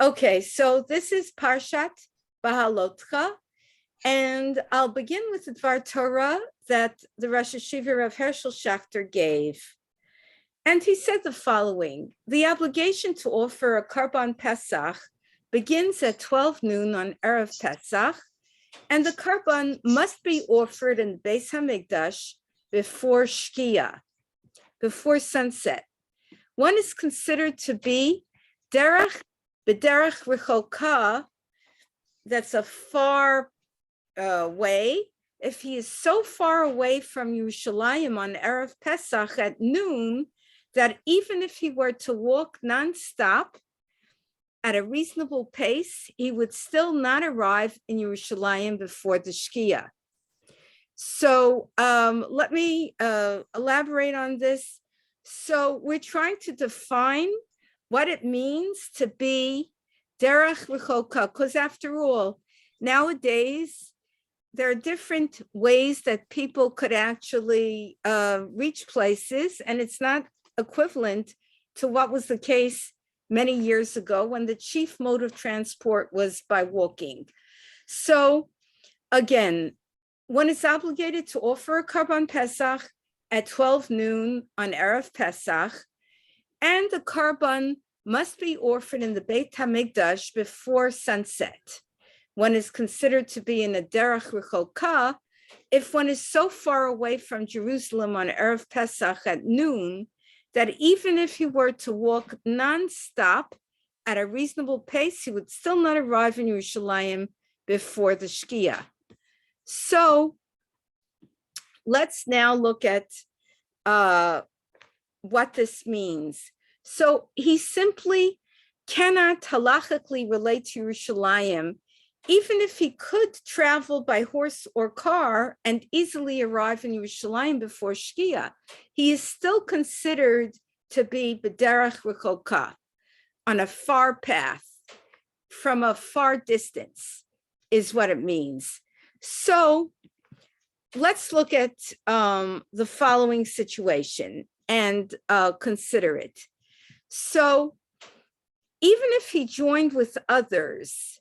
Okay, so this is Parshat Behaalotecha, and I'll begin with the Dvar Torah that the Rosh Hashiva of Herschel Schachter gave. And he said the following: the obligation to offer a Karban Pesach begins at 12 noon on Erev Pesach, and the Karban must be offered in the Beis HaMikdash before Shkia, before sunset. One is considered to be derech b'derech rechoka, that's a far way. If he is so far away from Yerushalayim on Erev Pesach at noon, that even if he were to walk nonstop at a reasonable pace, he would still not arrive in Yerushalayim before the Shkia. So let me elaborate on this. So we're trying to define what it means to be derech rechoka, because after all, nowadays, there are different ways that people could actually reach places, and it's not equivalent to what was the case many years ago when the chief mode of transport was by walking. So again, one is obligated to offer a Karban Pesach at 12 noon on Erev Pesach, and the Karban must be offered in the Beit HaMikdash before sunset. One is considered to be in a derech rechoka if one is so far away from Jerusalem on Erev Pesach at noon that even if he were to walk nonstop at a reasonable pace, he would still not arrive in Yerushalayim before the Shkia. So let's now look at what this means. So he simply cannot halachically relate to Yerushalayim, even if he could travel by horse or car and easily arrive in Yerushalayim before Shkia. He is still considered to be b'derech rechoka, on a far path, from a far distance, is what it means. So let's look at the following situation and consider it. So even if he joined with others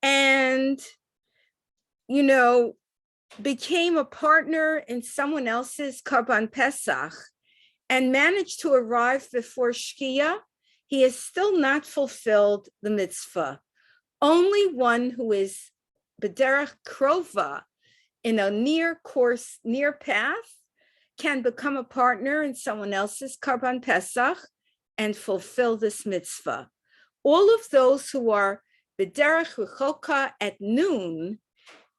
and, became a partner in someone else's Karban Pesach and managed to arrive before Shkia, he has still not fulfilled the mitzvah. Only one who is b'derech krova, in a near path, can become a partner in someone else's Karban Pesach and fulfill this mitzvah. All of those who are b'derech rechoka at noon,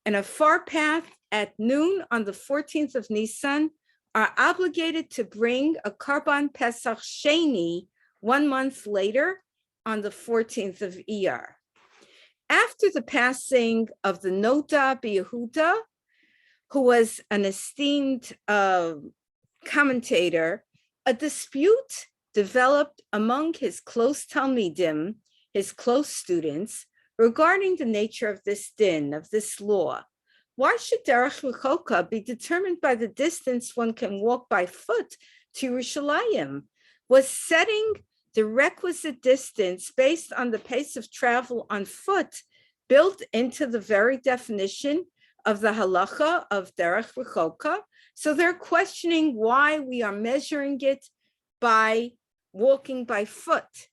in a far path at noon on the 14th of Nisan, are obligated to bring a Karban Pesach Sheni 1 month later on the 14th of Iyar. After the passing of the Noda B'Yehuda, who was an esteemed commentator, a dispute developed among his close Talmidim, his close students, regarding the nature of this din, of this law. Why should derech rechoka be determined by the distance one can walk by foot to Yerushalayim? Was setting the requisite distance based on the pace of travel on foot built into the very definition of the halacha of derech rechoka? So they're questioning why we are measuring it by walking by foot.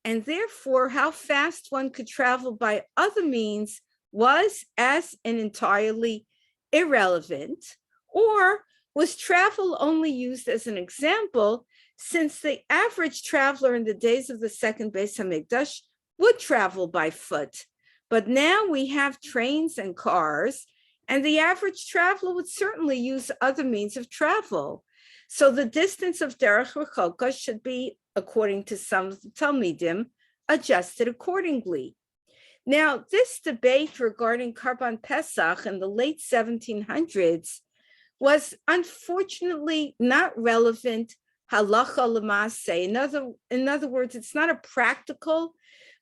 And therefore, how fast one could travel by other means was as an entirely irrelevant, or was travel only used as an example, since the average traveler in the days of the second Beis HaMikdash would travel by foot. But now we have trains and cars, and the average traveler would certainly use other means of travel. So the distance of derech rechoka should be, according to some Talmidim, adjusted accordingly. Now, this debate regarding Karban Pesach in the late 1700s was unfortunately not relevant halacha l'maaseh. In other words, it's not a practical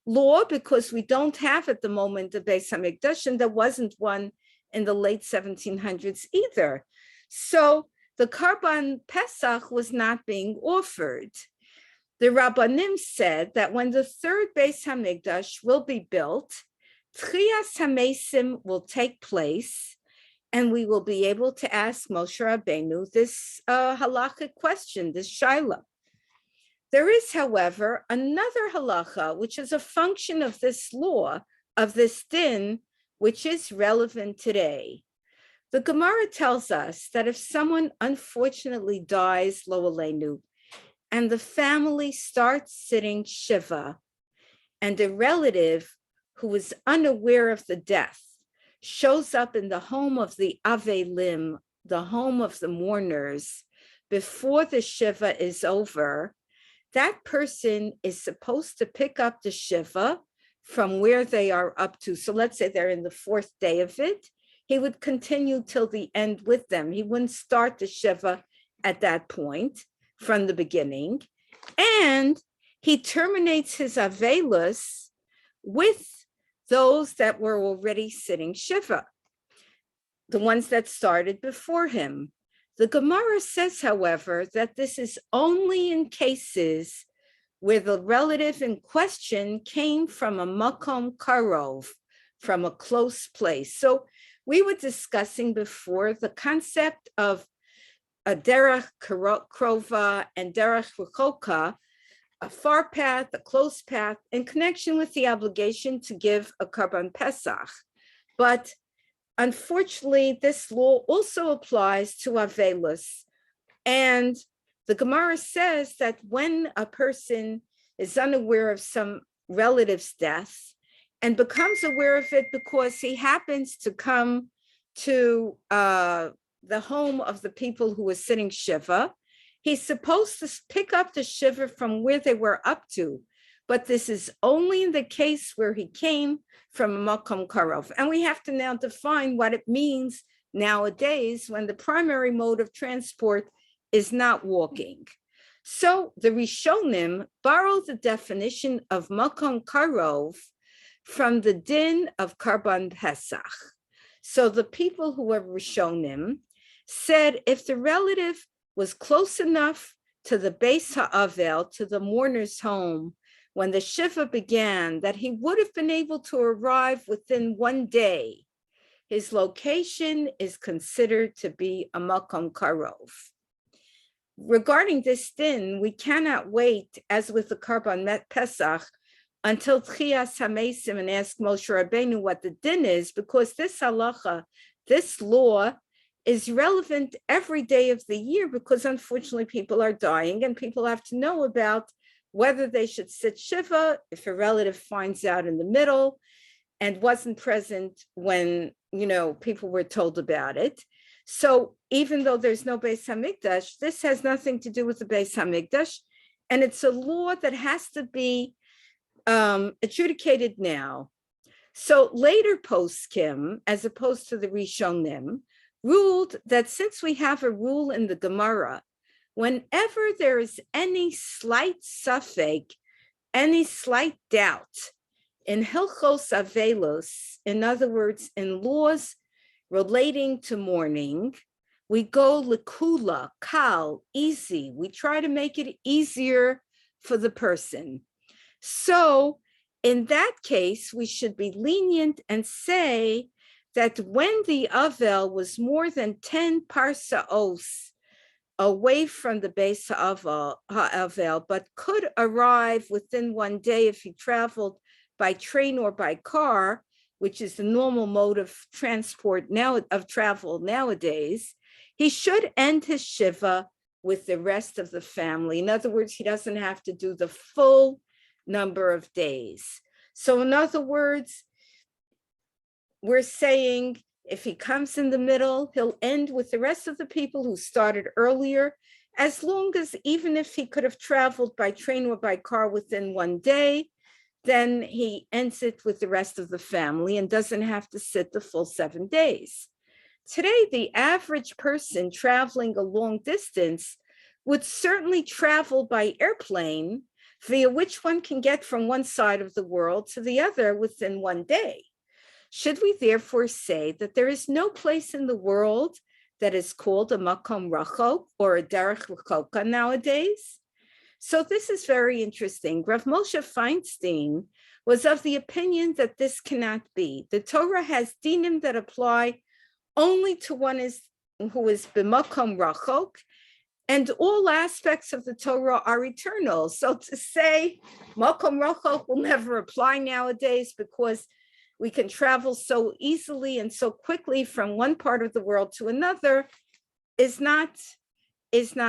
law because we don't have at the moment the Beis HaMikdash, and there wasn't one in the late 1700s either. So the Karban Pesach was not being offered. The Rabbanim said that when the third Beis Hamikdash will be built, Tchias HaMesim will take place, and we will be able to ask Moshe Rabbeinu this halachic question, this shaila. There is, however, another halacha, which is a function of this law, of this din, which is relevant today. The Gemara tells us that if someone unfortunately dies, lo aleinu, and the family starts sitting shiva, and a relative who is unaware of the death shows up in the home of the avelim, the home of the mourners, before the shiva is over, that person is supposed to pick up the shiva from where they are up to. So let's say they're in the fourth day of it. He would continue till the end with them. He wouldn't start the shiva at that point from the beginning. And he terminates his avelus with those that were already sitting shiva, the ones that started before him. The Gemara says, however, that this is only in cases where the relative in question came from a makom karov, from a close place. So we were discussing before the concept of a derech krova and derech rechoka, a far path, a close path, in connection with the obligation to give a karban pesach. But unfortunately, this law also applies to avelus. And the Gemara says that when a person is unaware of some relative's death and becomes aware of it because he happens to come to the home of the people who were sitting shiva, he's supposed to pick up the shiva from where they were up to. But this is only in the case where he came from a makom karov. And we have to now define what it means nowadays when the primary mode of transport is not walking. So the Rishonim borrow the definition of makom karov from the din of karban pesach. So the people who were Rishonim said if the relative was close enough to the Beis Ha'avel, to the mourner's home, when the shiva began, that he would have been able to arrive within one day, his location is considered to be a makom karov. Regarding this din, we cannot wait, as with the karban pesach, until Tchias HaMesim and ask Moshe Rabbeinu what the din is, because this halacha, this law, is relevant every day of the year, because unfortunately people are dying and people have to know about whether they should sit shiva if a relative finds out in the middle and wasn't present when, people were told about it. So even though there's no Beis Hamikdash, this has nothing to do with the Beis Hamikdash, and it's a law that has to be adjudicated now. So later poskim, as opposed to the Rishonim, ruled that since we have a rule in the Gemara, whenever there is any slight suffix, any slight doubt in Hilchos Avelos, in other words, in laws relating to mourning, we go likula, kal, easy. We try to make it easier for the person. So in that case, we should be lenient and say that when the Avel was more than 10 parsaos away from the Beis Ha'avel, but could arrive within one day if he traveled by train or by car, which is the normal mode of travel nowadays, he should end his shiva with the rest of the family. In other words, he doesn't have to do the full number of days. So in other words, we're saying if he comes in the middle, he'll end with the rest of the people who started earlier, as long as, even if he could have traveled by train or by car within one day, then he ends it with the rest of the family and doesn't have to sit the full 7 days. Today, the average person traveling a long distance would certainly travel by airplane, via which one can get from one side of the world to the other within one day. Should we therefore say that there is no place in the world that is called a makom rachok or a derech rechoka nowadays? So this is very interesting. Rav Moshe Feinstein was of the opinion that this cannot be. The Torah has dinim that apply only to one who is b'makom rachok, and all aspects of the Torah are eternal. So to say makom rachok will never apply nowadays because we can travel so easily and so quickly from one part of the world to another is not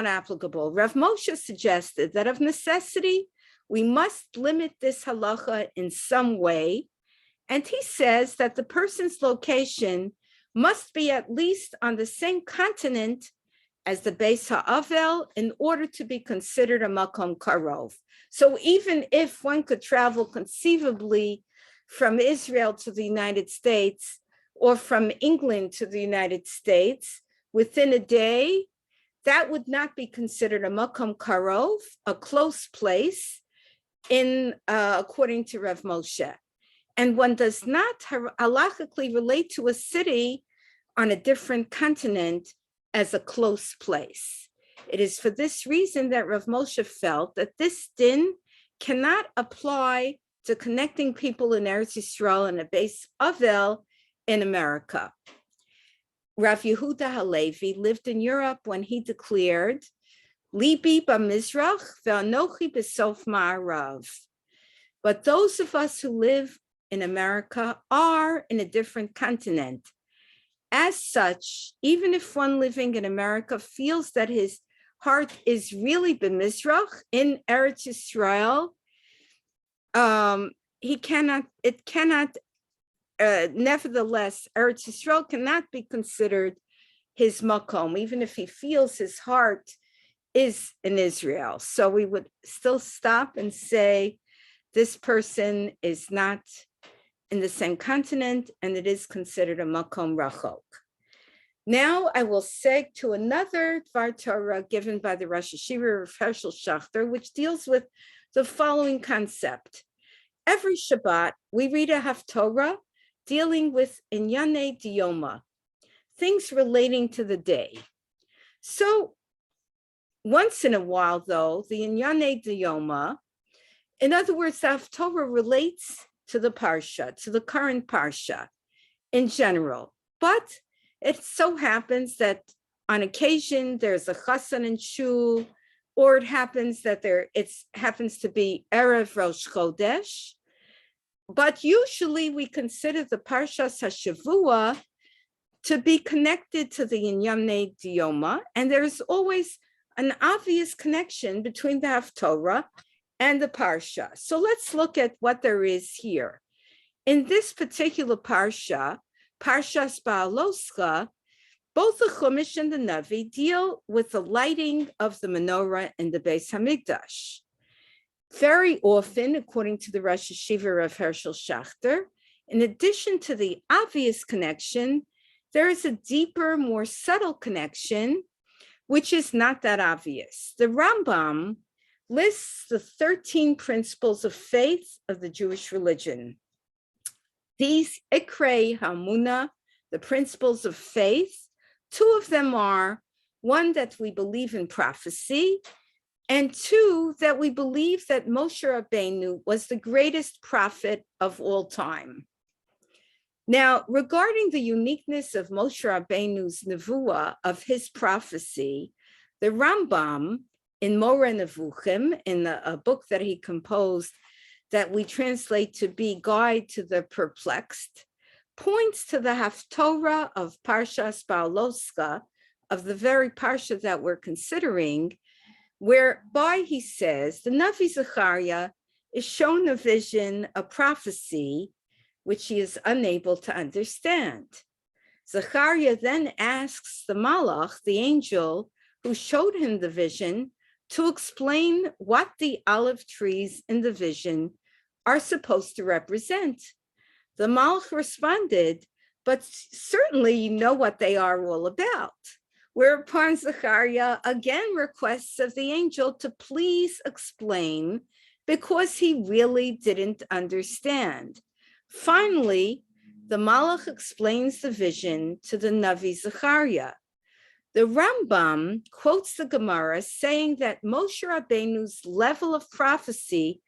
applicable. Rav Moshe suggested that of necessity, we must limit this halacha in some way. And he says that the person's location must be at least on the same continent as the Beis Ha'avel in order to be considered a makom karov. So even if one could travel conceivably from Israel to the United States or from England to the United States within a day, that would not be considered a makom karov, a close place, according to Rav Moshe. And one does not halachically relate to a city on a different continent as a close place. It is for this reason that Rav Moshe felt that this din cannot apply to connecting people in Eretz Yisrael and a Beis Avel in America. Rav Yehuda Halevi lived in Europe when he declared, Libi b'mizrach ve'anochi b'sof ma'arav. But those of us who live in America are in a different continent. As such, even if one living in America feels that his heart is really b'mizrach in Eretz Yisrael, nevertheless, Eretz Yisrael cannot be considered his makom, even if he feels his heart is in Israel. So we would still stop and say, this person is not in the same continent, and it is considered a makom rachok. Now I will segue to another Dvar Torah given by the Rosh Yeshiva of Hershel Schachter, which deals with the following concept. Every Shabbat, we read a Haftorah dealing with Inyane Diyoma, things relating to the day. So once in a while, though, the Inyane Diyoma, in other words, the Haftorah relates to the Parsha, to the current Parsha in general. But it so happens that on occasion there's a chassan and shul, or it happens that it happens to be Erev Rosh Chodesh. But usually we consider the Parshas HaShavua to be connected to the Inyane Diyoma, and there's always an obvious connection between the Haftorah and the Parsha. So let's look at what there is here. In this particular Parsha, Parshas Behaalotecha, both the Chumash and the Navi deal with the lighting of the menorah in the Beis Hamikdash. Very often, according to the Rosh Yeshiva of Hershel Schachter, in addition to the obvious connection, there is a deeper, more subtle connection, which is not that obvious. The Rambam lists the 13 principles of faith of the Jewish religion. These Ikrei Hamuna, the principles of faith, two of them are, one, that we believe in prophecy, and two, that we believe that Moshe Rabbeinu was the greatest prophet of all time. Now, regarding the uniqueness of Moshe Rabbeinu's nevuah, of his prophecy, the Rambam in Moreh Nevuchim, in a book that he composed that we translate to be Guide to the Perplexed, points to the Haftorah of Parshas Behaalotecha, of the very Parsha that we're considering, whereby he says the Navi Zechariah is shown a vision, a prophecy, which he is unable to understand. Zechariah then asks the Malach, the angel who showed him the vision, to explain what the olive trees in the vision are supposed to represent. The Malach responded, but certainly you know what they are all about. Whereupon Zechariah again requests of the angel to please explain, because he really didn't understand. Finally, the Malach explains the vision to the Navi Zechariah. The Rambam quotes the Gemara saying that Moshe Rabbeinu's level of prophecy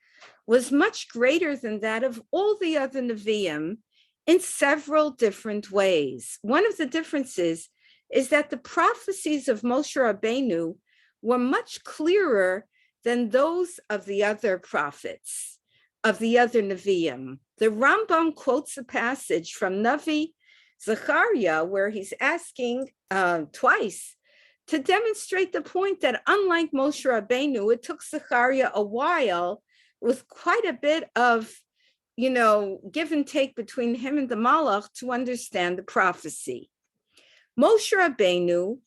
was much greater than that of all the other Nevi'im in several different ways. One of the differences is that the prophecies of Moshe Rabbeinu were much clearer than those of the other prophets, of the other Nevi'im. The Rambam quotes a passage from Navi Zechariah where he's asking twice to demonstrate the point that unlike Moshe Rabbeinu, it took Zechariah a while with quite a bit of, give and take between him and the Malach to understand the prophecy. Moshe Rabbeinu,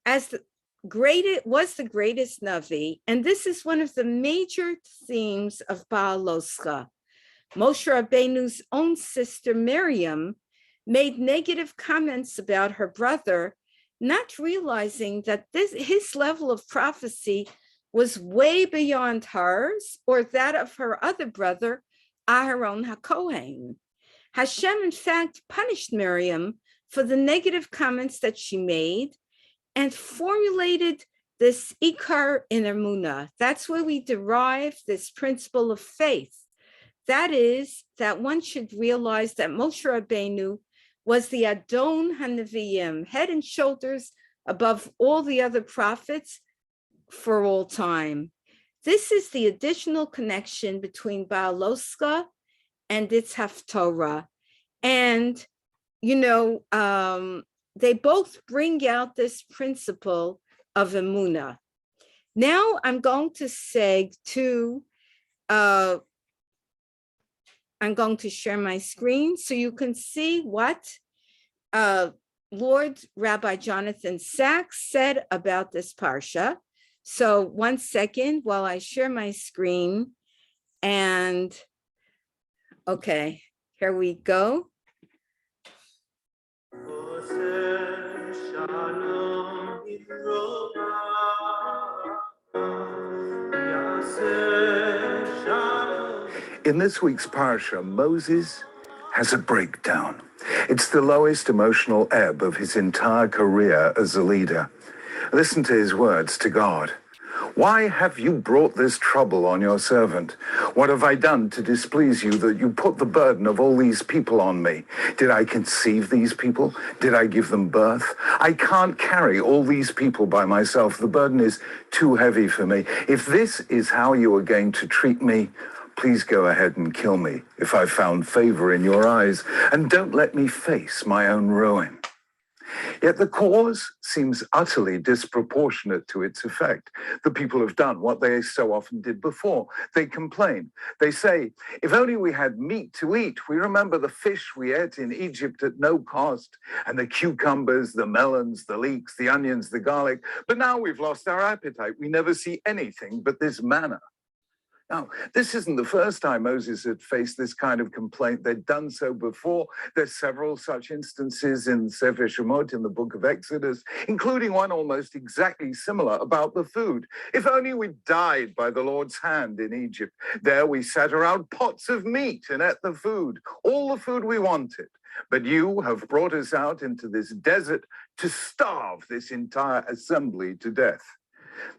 was the greatest Navi, and this is one of the major themes of Behaalotecha. Moshe Rabbeinu's own sister Miriam made negative comments about her brother, not realizing that his level of prophecy was way beyond hers or that of her other brother, Aharon HaKohen. Hashem, in fact, punished Miriam for the negative comments that she made and formulated this ikar in Emunah. That's where we derive this principle of faith. That is, that one should realize that Moshe Rabbeinu was the Adon HaNevi'im, head and shoulders above all the other prophets for all time. This is the additional connection between Behaalotecha and its Haftorah. And, they both bring out this principle of Emunah. Now I'm going to I'm going to share my screen so you can see what Lord Rabbi Jonathan Sachs said about this Parsha. So 1 second while I share my screen. And okay, here we go. In this week's Parsha, Moses has a breakdown. It's the lowest emotional ebb of his entire career as a leader. Listen to his words to God. Why have you brought this trouble on your servant? What have I done to displease you that you put the burden of all these people on me? Did I conceive these people? Did I give them birth? I can't carry all these people by myself. The burden is too heavy for me. If this is how you are going to treat me, please go ahead and kill me if I've found favor in your eyes, and don't let me face my own ruin. Yet the cause seems utterly disproportionate to its effect. The people have done what they so often did before. They complain. They say, if only we had meat to eat. We remember the fish we ate in Egypt at no cost, and the cucumbers, the melons, the leeks, the onions, the garlic. But now we've lost our appetite. We never see anything but this manna. Now, this isn't the first time Moses had faced this kind of complaint. They'd done so before. There's several such instances in Sefer Shemot, in the book of Exodus, including one almost exactly similar about the food. If only we'd died by the Lord's hand in Egypt. There we sat around pots of meat and ate the food, all the food we wanted. But you have brought us out into this desert to starve this entire assembly to death.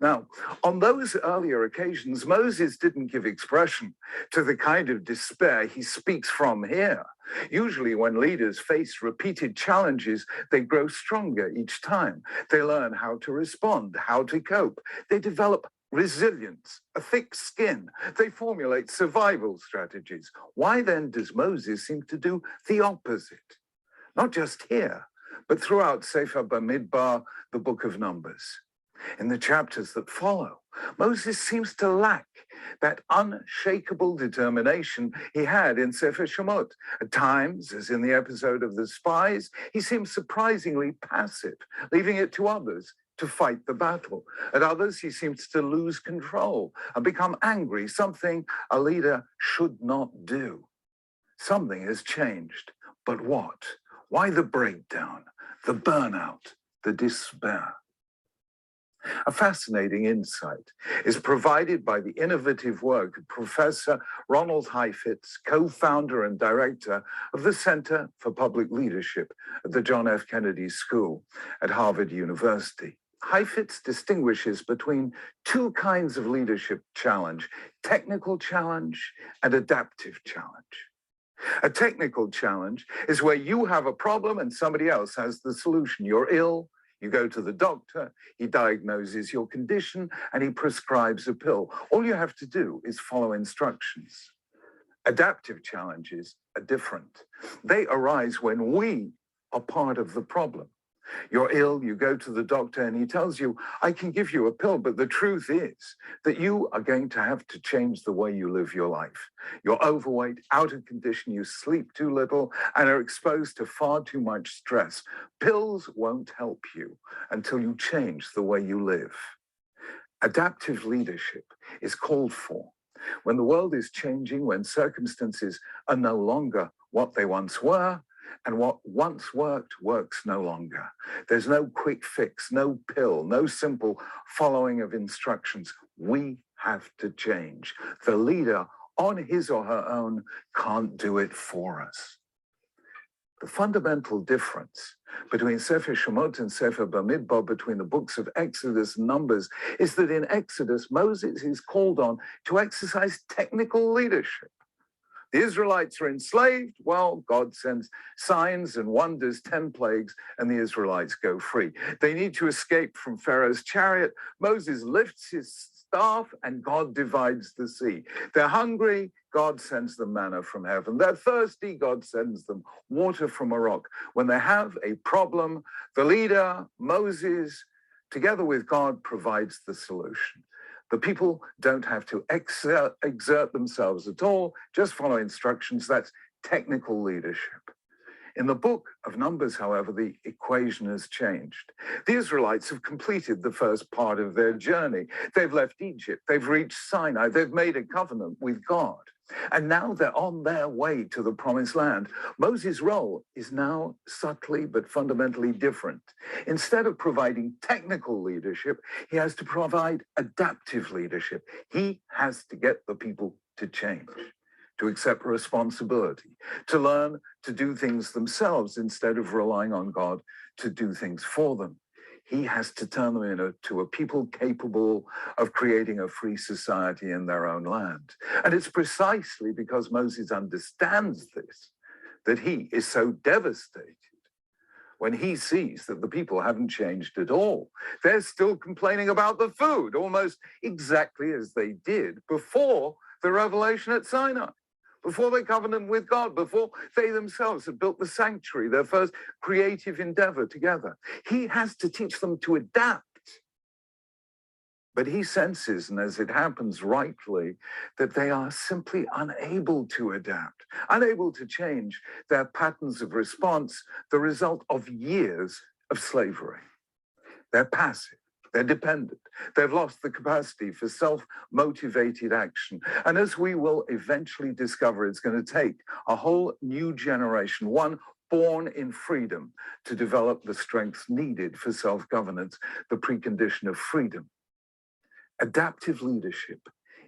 Now, on those earlier occasions, Moses didn't give expression to the kind of despair he speaks from here. Usually when leaders face repeated challenges, they grow stronger each time. They learn how to respond, how to cope. They develop resilience, a thick skin. They formulate survival strategies. Why then does Moses seem to do the opposite? Not just here, but throughout Sefer Bamidbar, the book of Numbers. In the chapters that follow, Moses seems to lack that unshakable determination he had in Sefer Shemot. At times, as in the episode of the spies, he seems surprisingly passive, leaving it to others to fight the battle. At others, he seems to lose control and become angry, something a leader should not do. Something has changed, but what? Why the breakdown, the burnout, the despair? A fascinating insight is provided by the innovative work of Professor Ronald Heifetz, co-founder and director of the Center for Public Leadership at the John F. Kennedy School at Harvard University. Heifetz distinguishes between two kinds of leadership challenge: technical challenge and adaptive challenge. A technical challenge is where you have a problem and somebody else has the solution. You're ill, you go to the doctor, he diagnoses your condition, and he prescribes a pill. All you have to do is follow instructions. Adaptive challenges are different. They arise when we are part of the problem. You're ill, you go to the doctor, and he tells you, I can give you a pill, but the truth is that you are going to have to change the way you live your life. You're overweight, out of condition, you sleep too little, and are exposed to far too much stress. Pills won't help you until you change the way you live. Adaptive leadership is called for when the world is changing, when circumstances are no longer what they once were, and what once worked works no longer. There's no quick fix, no pill, no simple following of instructions. We have to change. The leader on his or her own can't do it for us. The fundamental difference between Sefer Shemot and Sefer Bamidbar, between the books of Exodus and Numbers, is that in Exodus, Moses is called on to exercise technical leadership. The Israelites are enslaved. Well, God sends signs and wonders, 10 plagues, and the Israelites go free. They need to escape from Pharaoh's chariot. Moses lifts his staff and God divides the sea. They're hungry. God sends them manna from heaven. They're thirsty. God sends them water from a rock. When they have a problem, the leader, Moses, together with God, provides the solution. The people don't have to exert themselves at all, just follow instructions. That's technical leadership. In the book of Numbers, however, the equation has changed. The Israelites have completed the first part of their journey. They've left Egypt, they've reached Sinai, they've made a covenant with God. And now they're on their way to the promised land. Moses' role is now subtly but fundamentally different. Instead of providing technical leadership, he has to provide adaptive leadership. He has to get the people to change, to accept responsibility, to learn to do things themselves instead of relying on God to do things for them. He has to turn them into a people capable of creating a free society in their own land. And it's precisely because Moses understands this that he is so devastated when he sees that the people haven't changed at all. They're still complaining about the food, almost exactly as they did before the revelation at Sinai, before they covenanted with God, before they themselves had built the sanctuary, their first creative endeavor together. He has to teach them to adapt. But he senses, and as it happens rightly, that they are simply unable to adapt, unable to change their patterns of response, the result of years of slavery. They're passive. They're dependent. They've lost the capacity for self-motivated action. And as we will eventually discover, it's going to take a whole new generation, one born in freedom, to develop the strength needed for self-governance, the precondition of freedom. Adaptive leadership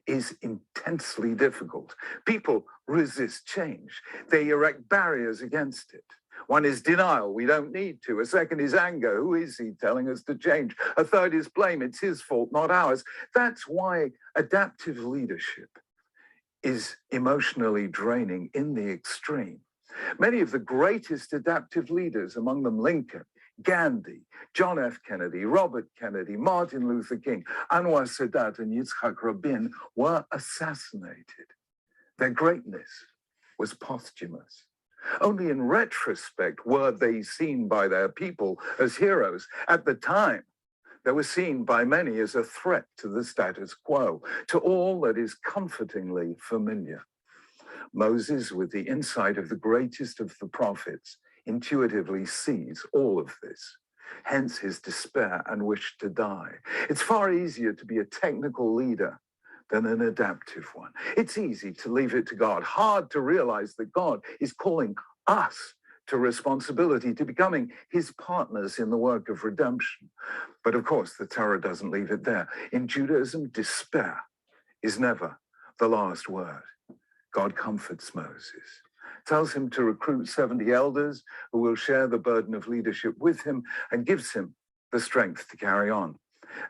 is intensely difficult. People resist change. They erect barriers against it. One is denial, we don't need to. A second is anger, who is he telling us to change? A third is blame, it's his fault, not ours. That's why adaptive leadership is emotionally draining in the extreme. Many of the greatest adaptive leaders, among them Lincoln, Gandhi, John F. Kennedy, Robert Kennedy, Martin Luther King, Anwar Sadat, and Yitzhak Rabin, were assassinated. Their greatness was posthumous. Only in retrospect were they seen by their people as heroes. At the time, they were seen by many as a threat to the status quo, to all that is comfortingly familiar. Moses, with the insight of the greatest of the prophets, intuitively sees all of this, hence his despair and wish to die. It's far easier to be a technical leader than an adaptive one. It's easy to leave it to God, hard to realize that God is calling us to responsibility, to becoming his partners in the work of redemption. But of course, the Torah doesn't leave it there. In Judaism, despair is never the last word. God comforts Moses, tells him to recruit 70 elders who will share the burden of leadership with him, and gives him the strength to carry on.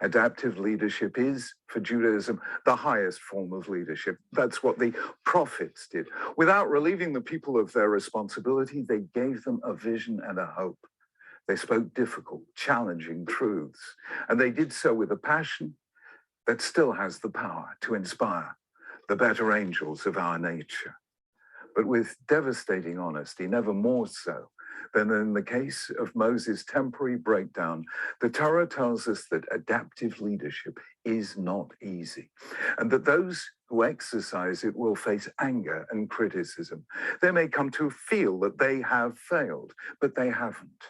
Adaptive leadership is, for Judaism, the highest form of leadership. That's what the prophets did. Without relieving the people of their responsibility, they gave them a vision and a hope. They spoke difficult, challenging truths, and they did so with a passion that still has the power to inspire the better angels of our nature, but with devastating honesty, never more so than in the case of Moses' temporary breakdown. The Torah tells us that adaptive leadership is not easy, and that those who exercise it will face anger and criticism. They may come to feel that they have failed, but they haven't.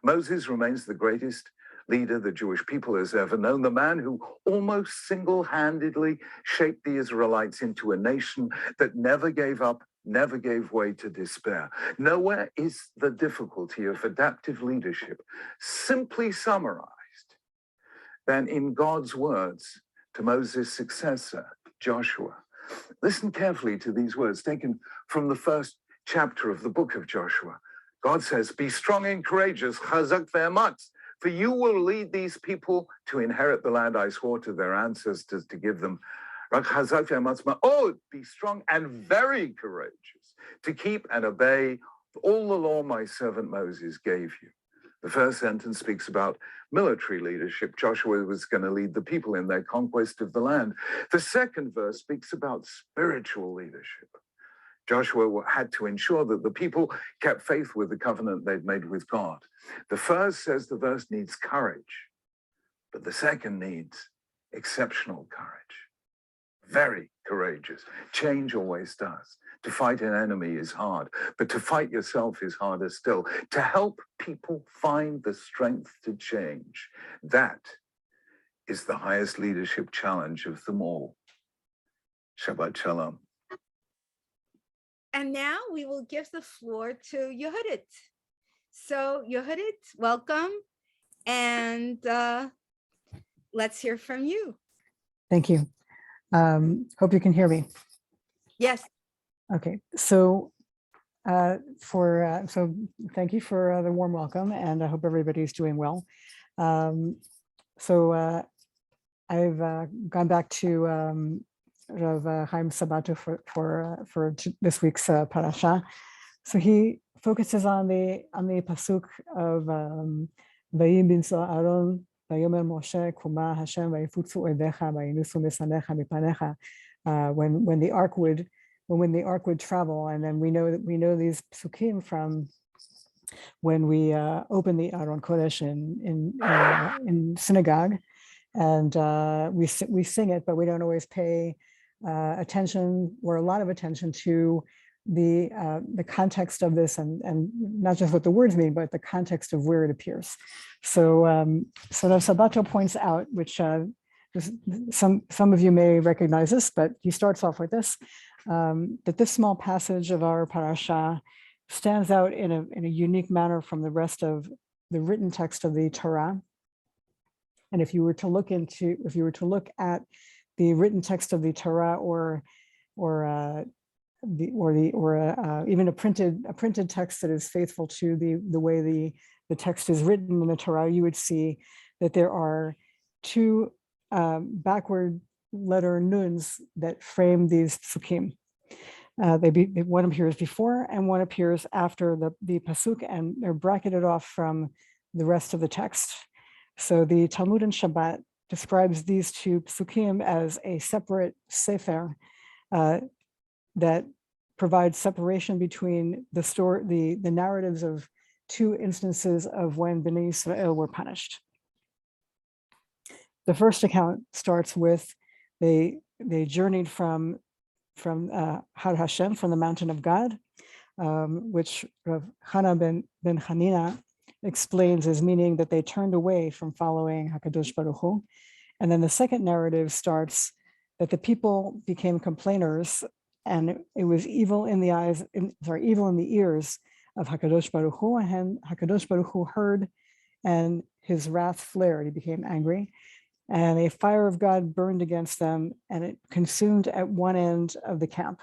Moses remains the greatest leader the Jewish people has ever known, the man who almost single-handedly shaped the Israelites into a nation that never gave up, never gave way to despair. Nowhere is the difficulty of adaptive leadership simply summarized than in God's words to Moses' successor, Joshua. Listen carefully to these words taken from the first chapter of the book of Joshua. God says, "Be strong and courageous, chazak ve'amatz, for you will lead these people to inherit the land I swore to their ancestors to give them. Oh, be strong and very courageous to keep and obey all the law my servant Moses gave you." The first sentence speaks about military leadership. Joshua was going to lead the people in their conquest of the land. The second verse speaks about spiritual leadership. Joshua had to ensure that the people kept faith with the covenant they'd made with God. The first says the verse needs courage, but the second needs exceptional courage. Very courageous. Change always does. To fight an enemy is hard, but to fight yourself is harder still. To help people find the strength to change, that is the highest leadership challenge of them all. Shabbat Shalom. And now we will give the floor to Yehudit. So Yehudit, welcome, and let's hear from you. Thank you. Hope you can hear me. Yes. Okay, so thank you for the warm welcome, and I hope everybody's doing well. I've gone back to Rav Chaim Sabato for this week's parasha. So he focuses on the pasuk of Vayim bin Aaron Vayomer Moshe Kuma Hashem Vayifutzu Oidecha Vayinusu Misanecha Mipanecha. When the ark would travel, and then we know these psukim from when we open the Aron Kodesh in synagogue, and we sing it, but we don't always pay attention, or a lot of attention, to the context of this, and not just what the words mean, but the context of where it appears. So Rav Sabato points out, which some of you may recognize this, but he starts off with this, that this small passage of our parasha stands out in a unique manner from the rest of the written text of the Torah. And if you were to look at the written text of the Torah, or even a printed text that is faithful to the way the text is written in the Torah, you would see that there are two backward letter nuns that frame these psukim. One appears before and one appears after the pasuk, and they're bracketed off from the rest of the text. So the Talmud and Shabbat describes these two psukim as a separate sefer that provides separation between the narratives of two instances of when Bnei Israel were punished. The first account starts with they journeyed from Har Hashem, from the mountain of God, which Rav Chana ben Hanina explains as meaning that they turned away from following HaKadosh Baruch Hu. And then the second narrative starts that the people became complainers, and it was evil in the ears of Hakadosh Baruch Hu, and Hakadosh Baruch Hu heard, and his wrath flared. He became angry, and a fire of God burned against them, and it consumed at one end of the camp.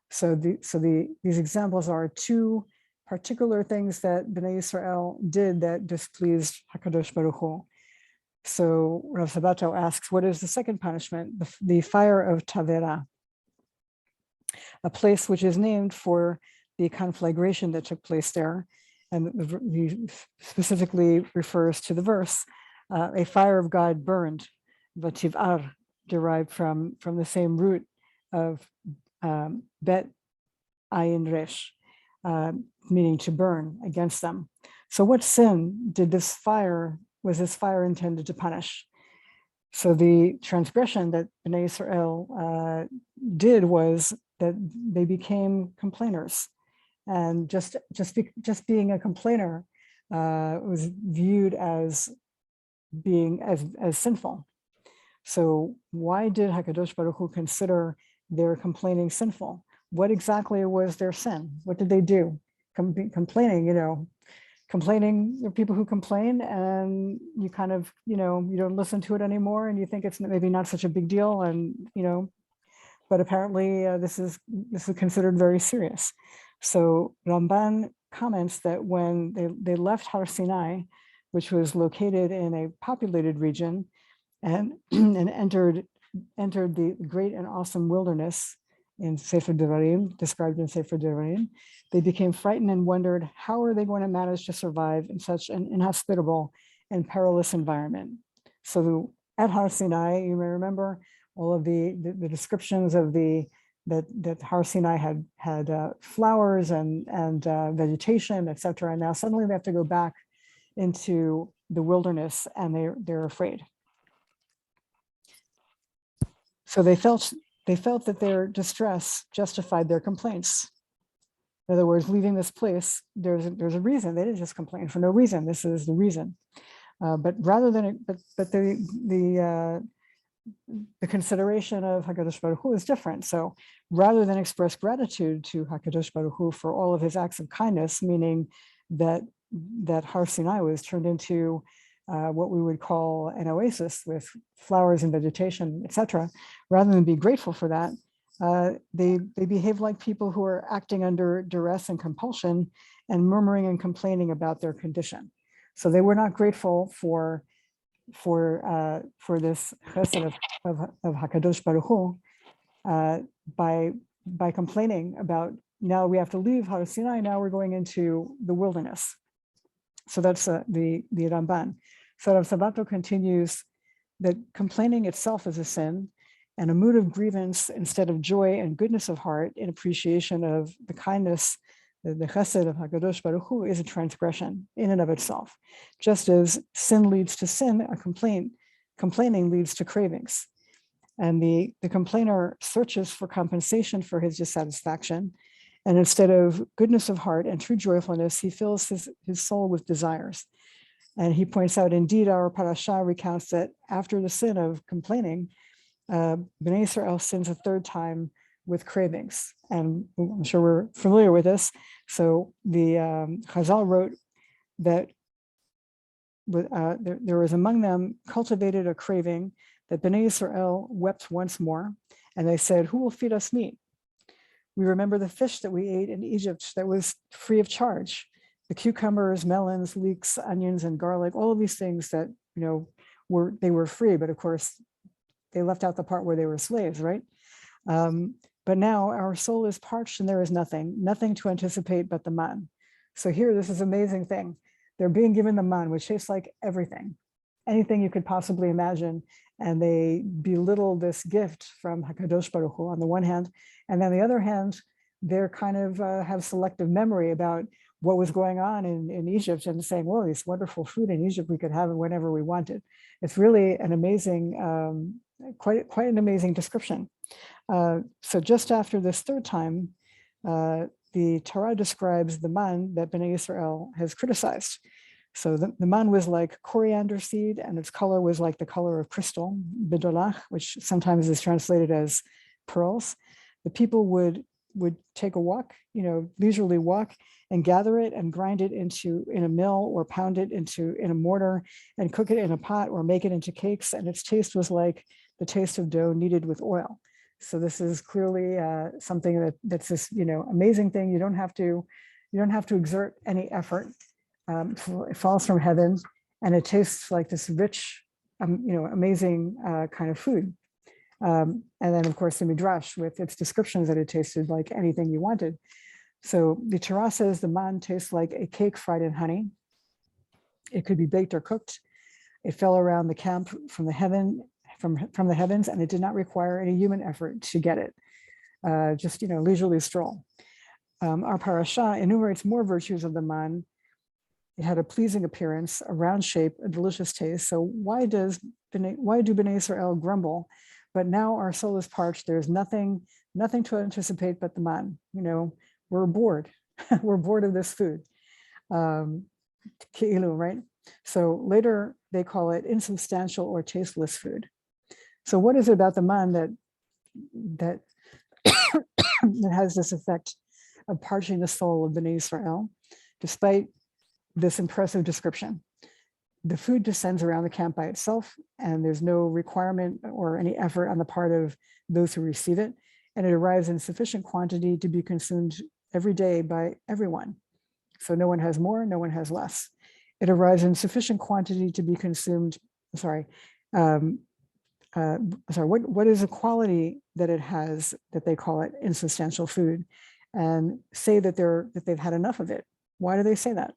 So these examples are two particular things that Bnei Israel did that displeased Hakadosh Baruch Hu. So Rav Sabato asks, what is the second punishment? The fire of Tavera, a place which is named for the conflagration that took place there. And he specifically refers to the verse, a fire of God burned, Vativ'ar, derived from the same root of Bet Ayin Resh, meaning to burn against them. So what sin was this fire intended to punish? So the transgression that Bnei Israel did was that they became complainers, and just being a complainer was viewed as being as sinful. So why did Hakadosh Baruch Hu consider their complaining sinful? What exactly was their sin? What did they do? Complaining, complaining are people who complain, and you kind of, you don't listen to it anymore, and you think it's maybe not such a big deal, and but apparently this is considered very serious. So Ramban comments that when they left Har Sinai, which was located in a populated region, and entered the great and awesome wilderness in Sefer Devarim, described in Sefer Devarim, they became frightened and wondered, how are they going to manage to survive in such an inhospitable and perilous environment? So at Har Sinai, you may remember all of the descriptions of that Har Sinai had flowers and vegetation, etc. And now suddenly they have to go back into the wilderness, and they're afraid. So they felt that their distress justified their complaints. In other words, leaving this place, there's a reason. They didn't just complain for no reason. This is the reason. But rather than the consideration of Hakadosh Baruch Hu is different. So rather than express gratitude to Hakadosh Baruch Hu for all of his acts of kindness, meaning that Har Sinai was turned into what we would call an oasis with flowers and vegetation, etc. Rather than be grateful for that, they behave like people who are acting under duress and compulsion and murmuring and complaining about their condition. So they were not grateful for this chesed of Hakadosh Baruch Hu by complaining about, now we have to leave Har Sinai, now we're going into the wilderness. So that's the Ramban. So Rav Sabato continues that complaining itself is a sin, and a mood of grievance instead of joy and goodness of heart in appreciation of the kindness, the chesed of HaKadosh Baruch Hu, is a transgression in and of itself. Just as sin leads to sin, complaining leads to cravings. And the complainer searches for compensation for his dissatisfaction, and instead of goodness of heart and true joyfulness, he fills his soul with desires. And he points out, indeed, our parasha recounts that after the sin of complaining, Bnei Israel sins a third time with cravings. And I'm sure we're familiar with this. So the Chazal wrote that there was among them cultivated a craving that Bnei Israel wept once more. And they said, who will feed us meat? We remember the fish that we ate in Egypt that was free of charge. The cucumbers, melons, leeks, onions, and garlic, all of these things that, they were free, but of course, they left out the part where they were slaves, right? But now our soul is parched and there is nothing to anticipate but the man. So here, this is an amazing thing. They're being given the man, which tastes like everything, anything you could possibly imagine. And they belittle this gift from HaKadosh Baruch Hu on the one hand. And on the other hand, they're kind of have selective memory about what was going on in Egypt, and saying, well, this wonderful food in Egypt, we could have it whenever we wanted. It's really an amazing, quite an amazing description. So just after this third time, the Torah describes the man that Bnei Israel has criticized. So the man was like coriander seed, and its color was like the color of crystal, bidolach, which sometimes is translated as pearls. The people would would take a walk, leisurely walk, and gather it and grind it in a mill, or pound it in a mortar and cook it in a pot, or make it into cakes. And its taste was like the taste of dough kneaded with oil. So this is clearly something that's this, amazing thing. You don't have to exert any effort. It falls from heaven, and it tastes like this rich, amazing kind of food. And then, of course, the Midrash with its descriptions that it tasted like anything you wanted. So the Torah says the man tastes like a cake fried in honey. It could be baked or cooked. It fell around the camp from the heavens, and it did not require any human effort to get it. Just leisurely stroll. Our parasha enumerates more virtues of the man. It had a pleasing appearance, a round shape, a delicious taste. So why do Bnei Israel grumble? But now our soul is parched. There's nothing to anticipate but the man. We're bored. We're bored of this food. Ki'ilu, right? So later they call it insubstantial or tasteless food. So what is it about the man that that has this effect of parching the soul of Bnei Israel, despite this impressive description? The food descends around the camp by itself, and there's no requirement or any effort on the part of those who receive it, and it arrives in sufficient quantity to be consumed every day by everyone. So no one has more, no one has less. It arrives in sufficient quantity to be consumed. What is the quality that it has that they call it insubstantial food, and say that they've had enough of it? Why do they say that?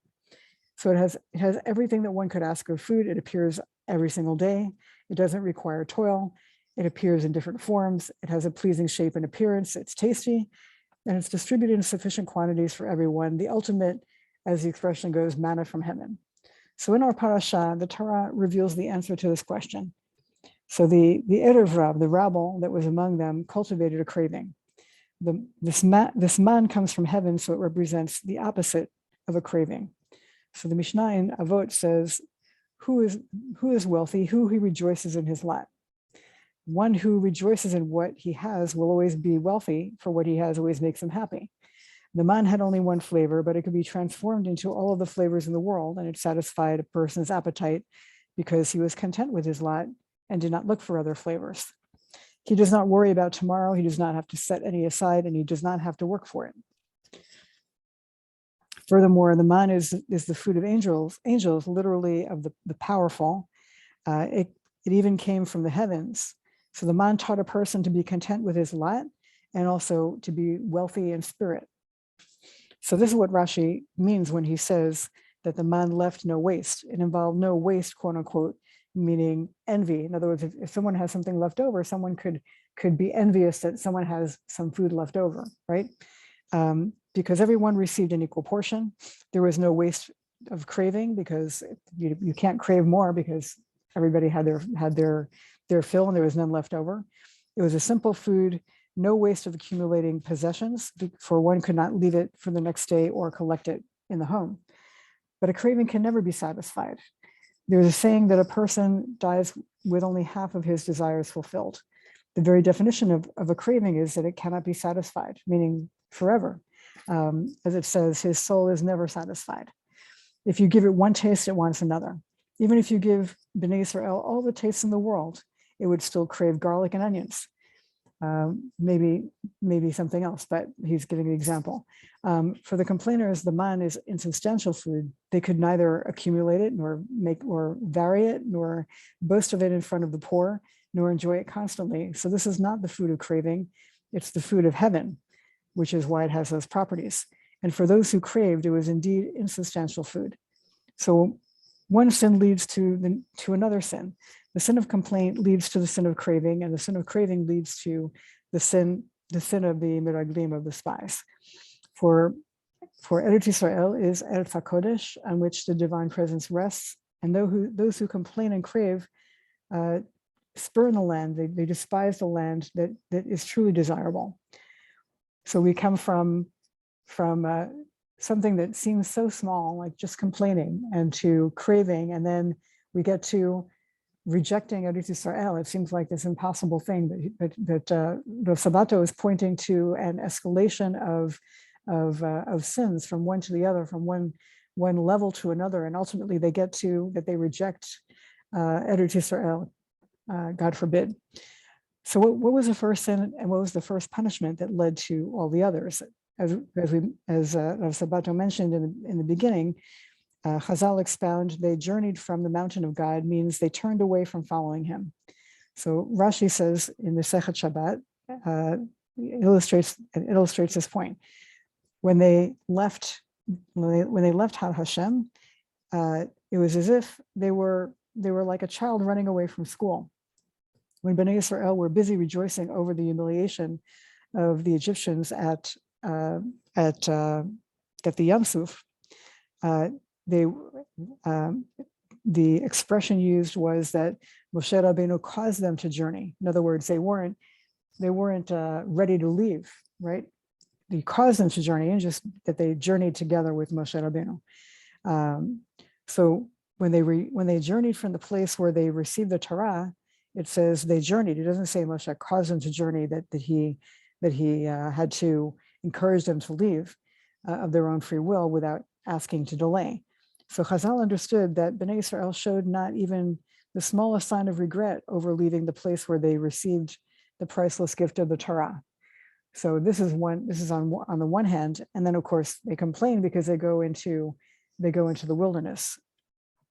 So it has everything that one could ask of food. It appears every single day. It doesn't require toil. It appears in different forms. It has a pleasing shape and appearance. It's tasty, and it's distributed in sufficient quantities for everyone. The ultimate, as the expression goes, manna from heaven. So in our parasha, the Torah reveals the answer to this question. So the Erev Rab, the rabble that was among them, cultivated a craving. This man comes from heaven, so it represents the opposite of a craving. So the Mishnah in Avot says, who is wealthy, who he rejoices in his lot. One who rejoices in what he has will always be wealthy, for what he has always makes him happy. The man had only one flavor, but it could be transformed into all of the flavors in the world, and it satisfied a person's appetite because he was content with his lot and did not look for other flavors. He does not worry about tomorrow. He does not have to set any aside, and he does not have to work for it. Furthermore, the man is the food of angels, literally of the powerful. It even came from the heavens. So the man taught a person to be content with his lot and also to be wealthy in spirit. So this is what Rashi means when he says that the man left no waste. It involved no waste, quote unquote, meaning envy. In other words, if someone has something left over, someone could be envious that someone has some food left over, right? Because everyone received an equal portion. There was no waste of craving, because you can't crave more, because everybody had their fill and there was none left over. It was a simple food, no waste of accumulating possessions, for one could not leave it for the next day or collect it in the home. But a craving can never be satisfied. There's a saying that a person dies with only half of his desires fulfilled. The very definition of a craving is that it cannot be satisfied, meaning forever. As it says, his soul is never satisfied. If you give it one taste, it wants another. Even if you give Bnei Israel all the tastes in the world, it would still crave garlic and onions. Maybe something else, but he's giving an example. For the complainers, the man is insubstantial food. They could neither accumulate it, nor vary it, nor boast of it in front of the poor, nor enjoy it constantly. So this is not the food of craving. It's the food of heaven, which is why it has those properties. And for those who craved, it was indeed insubstantial food. So one sin leads to another sin. The sin of complaint leads to the sin of craving, and the sin of craving leads to the sin of the miraglim, of the spies. For Eretz Israel is Eretz HaKodesh, on which the divine presence rests, and those who complain and crave spurn the land. They despise the land that is truly desirable. So we come from something that seems so small, like just complaining, and to craving, and then we get to rejecting Eretz Yisrael. It seems like this impossible thing that Rav Sabato is pointing to an escalation of sins from one to the other, from one level to another, and ultimately they get to that they reject Eretz Yisrael, God forbid. So what was the first sin and what was the first punishment that led to all the others? As Rav Sabato mentioned in the beginning, Chazal expound, they journeyed from the mountain of God means they turned away from following him. So Rashi says in the Sechet Shabbat, illustrates this point. When they left Had Hashem, it was as if they were like a child running away from school. When Bnei Yisrael were busy rejoicing over the humiliation of the Egyptians at the Yam Suf, the expression used was that Moshe Rabbeinu caused them to journey. In other words, they weren't ready to leave, right? He caused them to journey, and just that they journeyed together with Moshe Rabbeinu. So when they journeyed from the place where they received the Torah, it says they journeyed. It doesn't say Moshe caused them to journey, that he had to encourage them to leave of their own free will without asking to delay. So Chazal understood that Bnei Yisrael showed not even the smallest sign of regret over leaving the place where they received the priceless gift of the Torah. So this is on the one hand, and then of course they complain because they go into the wilderness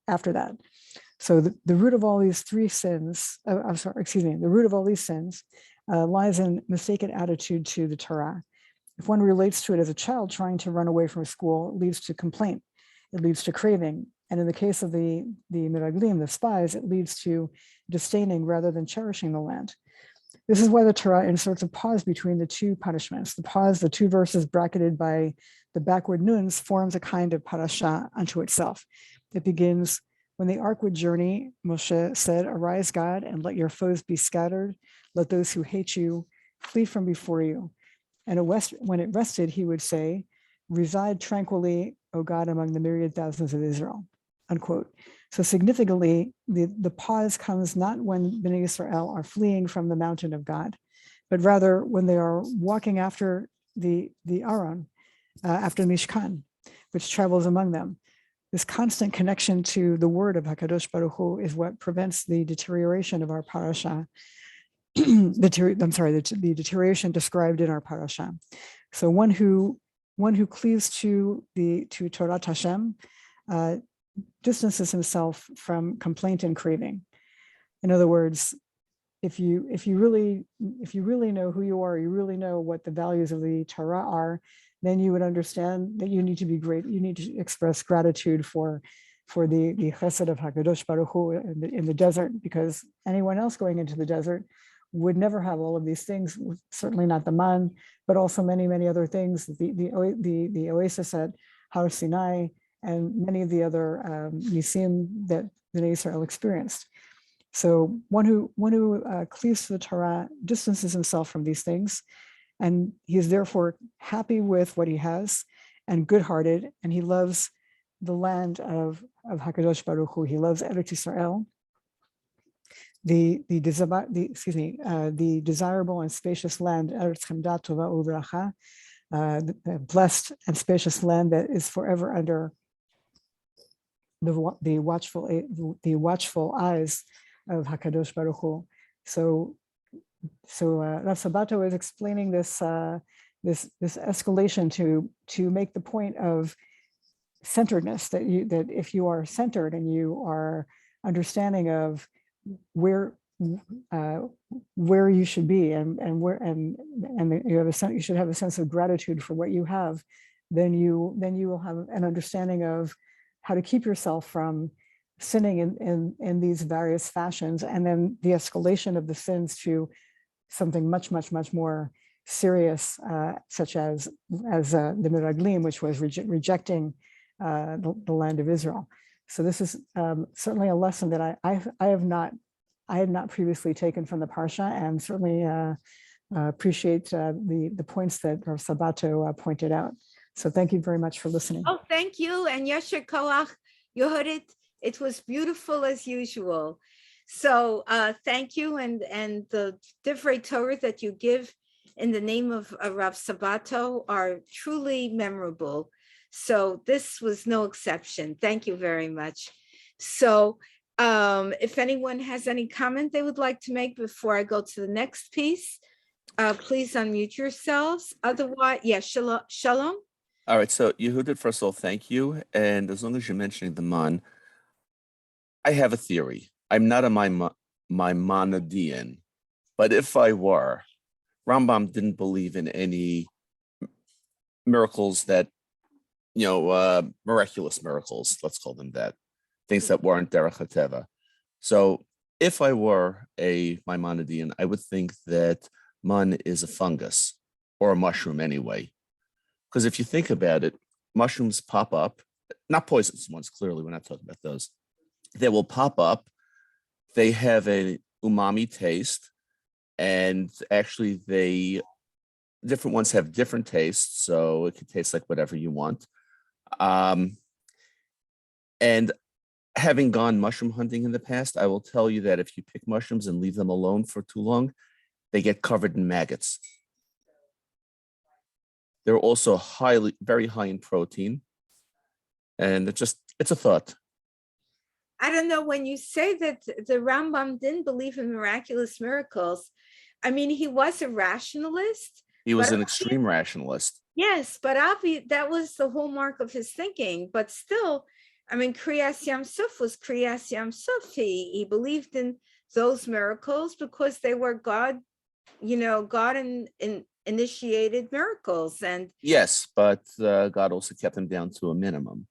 after that. So the root of all these three sins, the root of all these sins lies in mistaken attitude to the Torah. If one relates to it as a child trying to run away from school, it leads to complaint, it leads to craving. And in the case of the Miraglim, the spies, it leads to disdaining rather than cherishing the land. This is why the Torah inserts a pause between the two punishments. The pause, the two verses bracketed by the backward nuns, forms a kind of parasha unto itself. It begins, when the ark would journey, Moshe said, "Arise, God, and let your foes be scattered. Let those who hate you flee from before you." And when it rested, he would say, "Reside tranquilly, O God, among the myriad thousands of Israel," unquote. So significantly, the pause comes not when Bnei Yisrael are fleeing from the mountain of God, but rather when they are walking after the Aron, after Mishkan, which travels among them. This constant connection to the word of HaKadosh Baruch Hu is what prevents the deterioration of our parasha. The deterioration described in our parasha. So one who cleaves to Torah Hashem distances himself from complaint and craving. In other words, if you really know who you are, you really know what the values of the Torah are, then you would understand that you need to be great. You need to express gratitude for the chesed of HaKadosh Baruch Hu in the desert, because anyone else going into the desert would never have all of these things, certainly not the man, but also many, many other things, the oasis at Har Sinai, and many of the other nisim that Bnei Israel experienced. So one who cleaves to the Torah distances himself from these things, and he is therefore happy with what he has and good-hearted, and he loves the land of HaKadosh Baruch Hu. He loves Eretz Yisrael, the desirable and spacious land, Eretz Chemda Tova Uvracha, the blessed and spacious land that is forever under the watchful eyes of HaKadosh Baruch Hu. So Rav Sabato is explaining this escalation to make the point of centeredness, that if you are centered and you are understanding of where you should be and you should have a sense of gratitude for what you have, then you will have an understanding of how to keep yourself from sinning in these various fashions, and then the escalation of the sins to something much, much, much more serious, such as the Miraglim, which was rejecting the land of Israel. So this is certainly a lesson that I had not previously taken from the Parsha, and certainly appreciate the points that Rav Sabato pointed out. So thank you very much for listening. Oh, thank you. And Yasher Koach, you heard it. It was beautiful as usual. So thank you, and the divrei Torah that you give in the name of Rav Sabato are truly memorable. So this was no exception. Thank you very much. So if anyone has any comment they would like to make before I go to the next piece, please unmute yourselves. Otherwise, yes, shalom. All right, so Yehudit, first of all, thank you. And as long as you're mentioning the man, I have a theory. I'm not a Maimonidean, but if I were, Rambam didn't believe in any miracles that, miraculous miracles, let's call them that, things that weren't derech hateva. So if I were a Maimonidean, I would think that man is a fungus or a mushroom anyway. Because if you think about it, mushrooms pop up, not poisonous ones, clearly, we're not talking about those. They will pop up. They have a umami taste. And actually, different ones have different tastes. So it could taste like whatever you want. And having gone mushroom hunting in the past, I will tell you that if you pick mushrooms and leave them alone for too long, they get covered in maggots. They're also very high in protein. And it's a thought. I don't know, when you say that the Rambam didn't believe in miraculous miracles, I mean, he was a rationalist. He was an extreme rationalist. Yes, but obviously that was the hallmark of his thinking. But still, I mean, Kriyas Yam Suf was Kriyas Yam Suf. He believed in those miracles because they were God, God initiated miracles. And yes, but God also kept them down to a minimum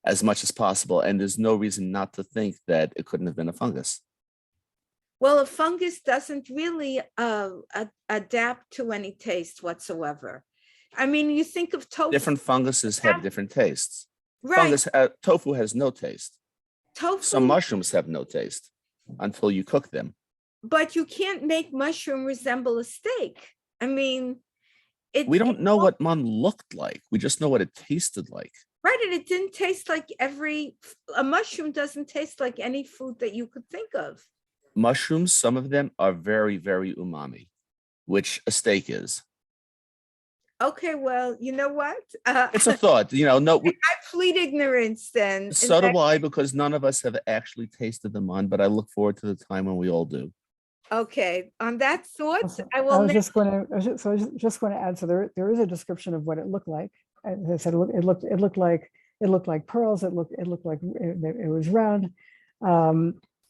as much as possible. And there's no reason not to think that it couldn't have been a fungus. Well, a fungus doesn't really adapt to any taste whatsoever. I mean, you think of tofu. Different funguses have different tastes. Right. Tofu has no taste. Tofu. Some mushrooms have no taste until you cook them. But you can't make mushroom resemble a steak. I mean, we don't know what man looked like. We just know what it tasted like. Right, and it didn't taste like a mushroom doesn't taste like any food that you could think of. Mushrooms, some of them are very, very umami, which a steak is. Okay, well, you know what? It's a thought, no. I plead ignorance then. So do I, because none of us have actually tasted them on, but I look forward to the time when we all do. Okay, on that thought, I was just going to add, so there is a description of what it looked like. As I said, it looked like pearls. It looked like it was round.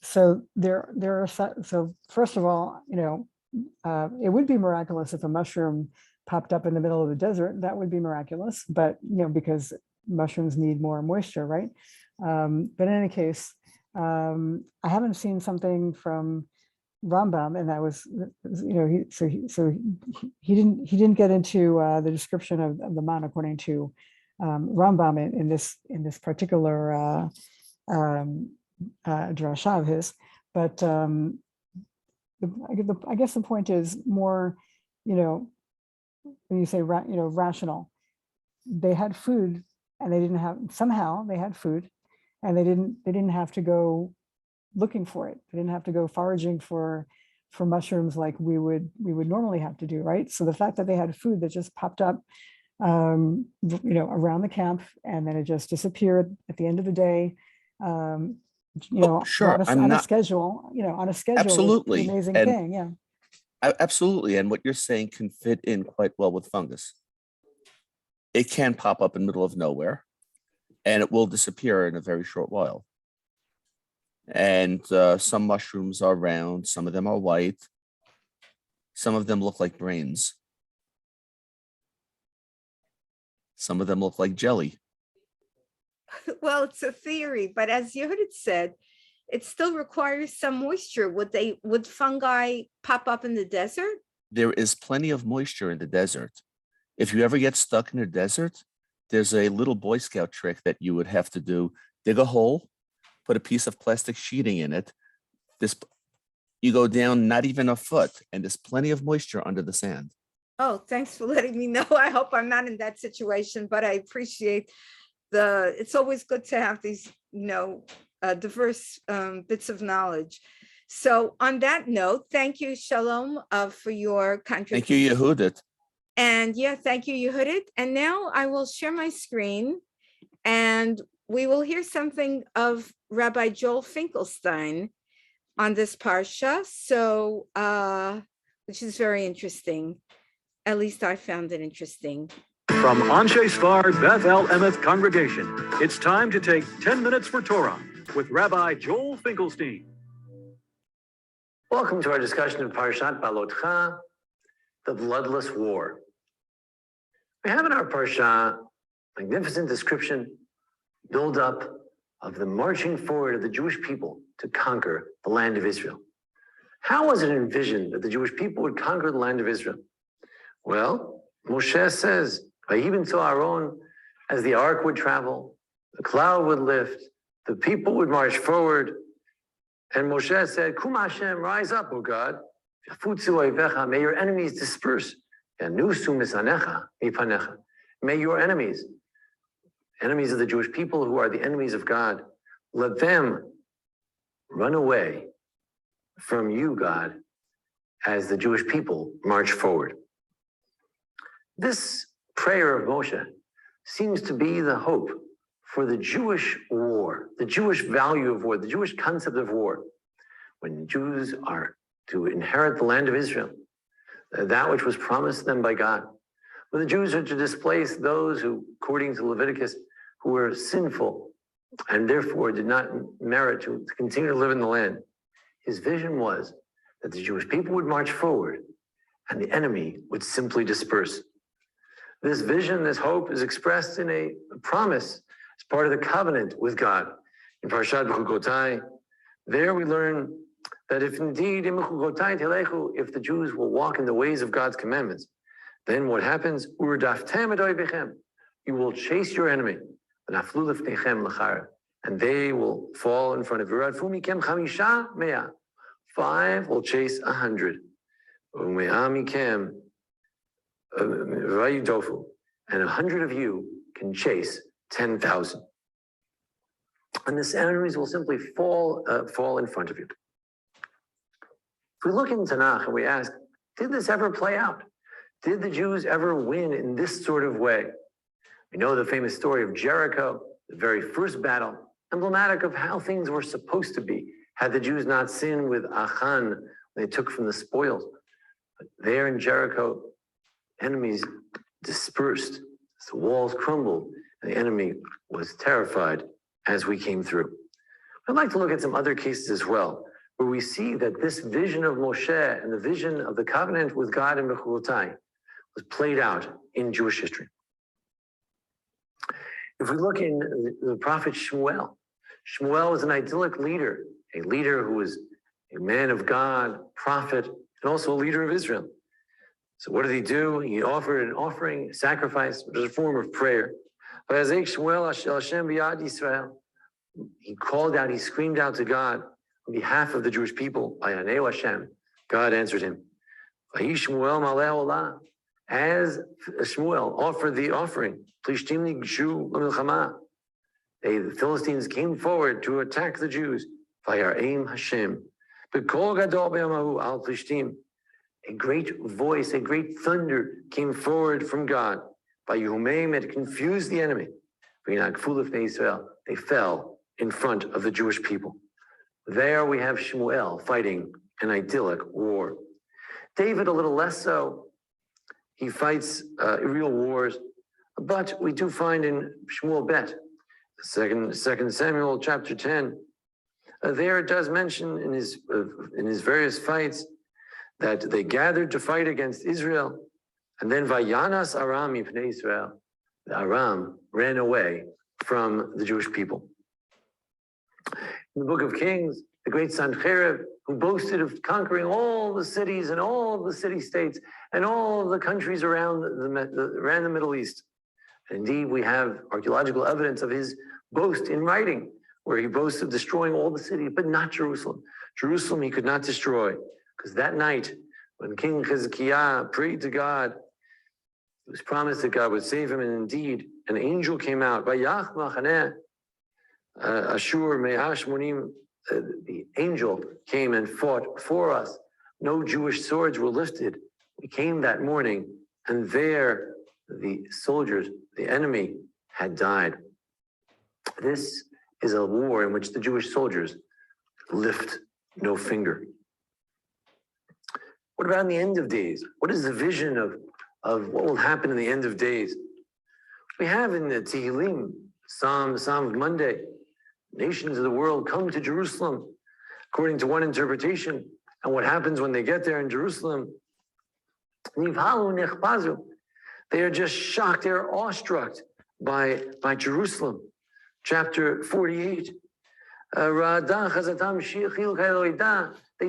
So there are, so first of all, it would be miraculous if a mushroom popped up in the middle of the desert. That would be miraculous, but because mushrooms need more moisture, right? But in any case, I haven't seen something from Rambam, and that was, he didn't get into the description of the man according to Rambam in this particular drasha of his, but I guess the point is more, when you say rational, they had food and they had food, and they didn't have to go looking for it. They didn't have to go foraging for mushrooms like we would normally have to do, right? So the fact that they had food that just popped up, around the camp, and then it just disappeared at the end of the day, sure, on a schedule, absolutely, an amazing thing, yeah. Absolutely, and what you're saying can fit in quite well with fungus. It can pop up in the middle of nowhere, and it will disappear in a very short while. And some mushrooms are round, some of them are white, some of them look like brains, some of them look like jelly. Well, it's a theory, but as Yehudit said, it still requires some moisture. Would fungi pop up in the desert? There is plenty of moisture in the desert. If you ever get stuck in a desert, there's a little Boy Scout trick that you would have to do. Dig a hole, put a piece of plastic sheeting in it. You go down not even a foot, and there's plenty of moisture under the sand. Oh, thanks for letting me know. I hope I'm not in that situation, but I appreciate it's always good to have these, diverse bits of knowledge. So on that note, thank you, Shalom, for your contribution. Thank you, Yehudit. And yeah, thank you, Yehudit. And now I will share my screen and we will hear something of Rabbi Joel Finkelstein on this Parsha. So, which is very interesting. At least I found it interesting. From Anshe Svar Beth El Emeth Congregation, it's time to take 10 minutes for Torah with Rabbi Joel Finkelstein. Welcome to our discussion of Parshat Behaalotecha, the bloodless war. We have in our Parsha magnificent description, build-up of the marching forward of the Jewish people to conquer the land of Israel. How was it envisioned that the Jewish people would conquer the land of Israel? Well, Moshe says, even to Aaron, as the ark would travel, the cloud would lift, the people would march forward, and Moshe said, Kum Hashem, rise up, O God. May your enemies disperse. May your enemies of the Jewish people who are the enemies of God, let them run away from you, God, as the Jewish people march forward. This prayer of Moshe seems to be the hope for the Jewish war, the Jewish value of war, the Jewish concept of war. When Jews are to inherit the land of Israel, that which was promised them by God. When the Jews are to displace those who, according to Leviticus, who were sinful and therefore did not merit to continue to live in the land, his vision was that the Jewish people would march forward and the enemy would simply disperse. This vision, this hope is expressed in a promise as part of the covenant with God. In Parshat Behaalotecha, there we learn that if indeed, if the Jews will walk in the ways of God's commandments, then what happens? You will chase your enemy, and they will fall in front of you. 5 will chase 100. And 100 of you can chase 10,000. And the enemies will simply fall in front of you. If we look in Tanakh and we ask, did this ever play out? Did the Jews ever win in this sort of way? We know the famous story of Jericho, the very first battle, emblematic of how things were supposed to be, had the Jews not sinned with Achan they took from the spoils. But there in Jericho, enemies dispersed, the walls crumbled, and the enemy was terrified as we came through. I'd like to look at some other cases as well, where we see that this vision of Moshe and the vision of the covenant with God in Behaalotecha was played out in Jewish history. If we look in the prophet Shmuel, Shmuel was an idyllic leader, a leader who was a man of God, prophet, and also a leader of Israel. So what did he do? He offered an offering, a sacrifice, which is a form of prayer. He called out, he screamed out to God on behalf of the Jewish people. God answered him. As Shmuel offered the offering, the Philistines came forward to attack the Jews. A great voice, a great thunder came forward from God. It confused the enemy. They fell in front of the Jewish people. There we have Shmuel fighting an idyllic war. David, a little less so. He fights real wars, but we do find in Shmuel Bet, 2 Samuel chapter 10, there it does mention in his various fights that they gathered to fight against Israel, and then Vayanas Aram Mipnei Israel, the Aram ran away from the Jewish people. In the book of Kings, the great Sancherib, who boasted of conquering all the cities and all the city-states and all of the countries around the Middle East. And indeed, we have archaeological evidence of his boast in writing, where he boasts of destroying all the cities, but not Jerusalem. Jerusalem he could not destroy, because that night, when King Hezekiah prayed to God, it was promised that God would save him, and indeed, an angel came out, Vayach Machaneh Ashur Me'ashmonim the angel came and fought for us. No Jewish swords were lifted. We came that morning, and there the soldiers, the enemy, had died. This is a war in which the Jewish soldiers lift no finger. What about in the end of days? What is the vision of what will happen in the end of days? We have in the Tehillim, Psalm of Monday, nations of the world come to Jerusalem, according to one interpretation. And what happens when they get there in Jerusalem? They are just shocked, they are awestruck by Jerusalem. Chapter 48. They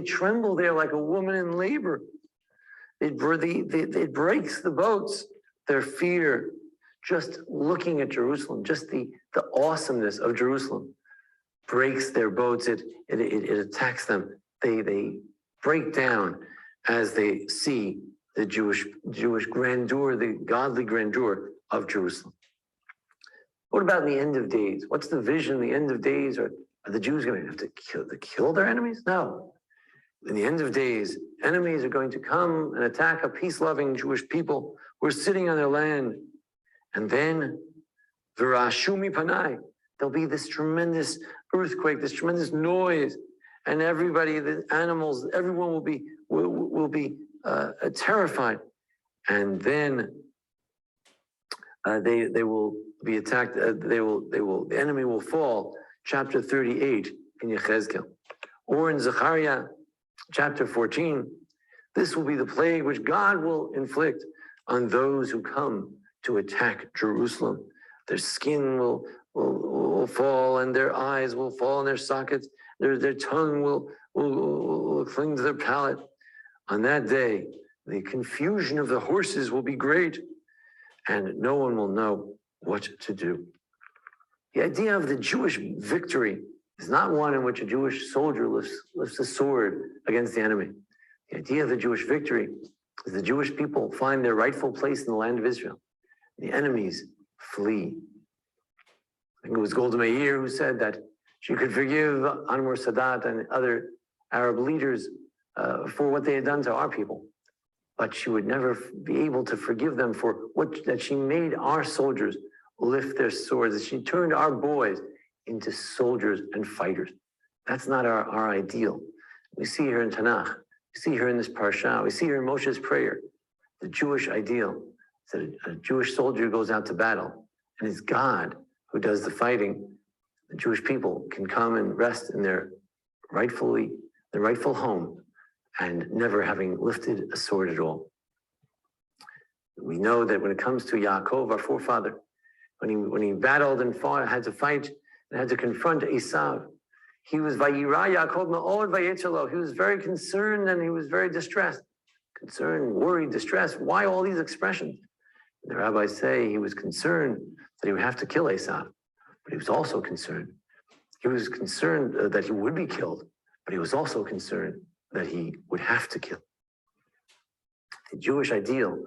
tremble there like a woman in labor. It breaks the boats, their fear, just looking at Jerusalem, just the awesomeness of Jerusalem breaks their boats, it attacks them. They break down as they see the Jewish grandeur, the godly grandeur of Jerusalem. What about in the end of days? What's the vision in the end of days? Are the Jews going to have to kill their enemies? No. In the end of days, enemies are going to come and attack a peace-loving Jewish people who are sitting on their land. And then, V'rashumi panai, there'll be this tremendous earthquake, this tremendous noise, and everybody, the animals, everyone will be terrified. And then they will be attacked. The enemy will fall. Chapter 38 in Yechezkel, or in Zechariah, chapter 14. This will be the plague which God will inflict on those who come to attack Jerusalem. Their skin will fall, and their eyes will fall in their sockets. Their tongue will cling to their palate. On that day, the confusion of the horses will be great, and no one will know what to do. The idea of the Jewish victory is not one in which a Jewish soldier lifts a sword against the enemy. The idea of the Jewish victory is the Jewish people find their rightful place in the land of Israel. The enemies flee. I think it was Golda Meir who said that she could forgive Anwar Sadat and other Arab leaders for what they had done to our people, but she would never be able to forgive them for that she made our soldiers lift their swords, that she turned our boys into soldiers and fighters. That's not our ideal. We see here in Tanakh, we see here in this Parshat, we see here in Moshe's prayer, the Jewish ideal is that a Jewish soldier goes out to battle, and it's God who does the fighting. The Jewish people can come and rest in their rightful home, and never having lifted a sword at all. We know that when it comes to Yaakov, our forefather, when he battled and fought, had to fight and had to confront Esav, he was Vayira Yaakov Ma'od Vayetzelo. He was very concerned and he was very distressed. Concerned, worried, distressed. Why all these expressions? And the rabbis say he was concerned that he would have to kill Esav, but he was also concerned. He was concerned that he would be killed, but he was also concerned that he would have to kill. The Jewish ideal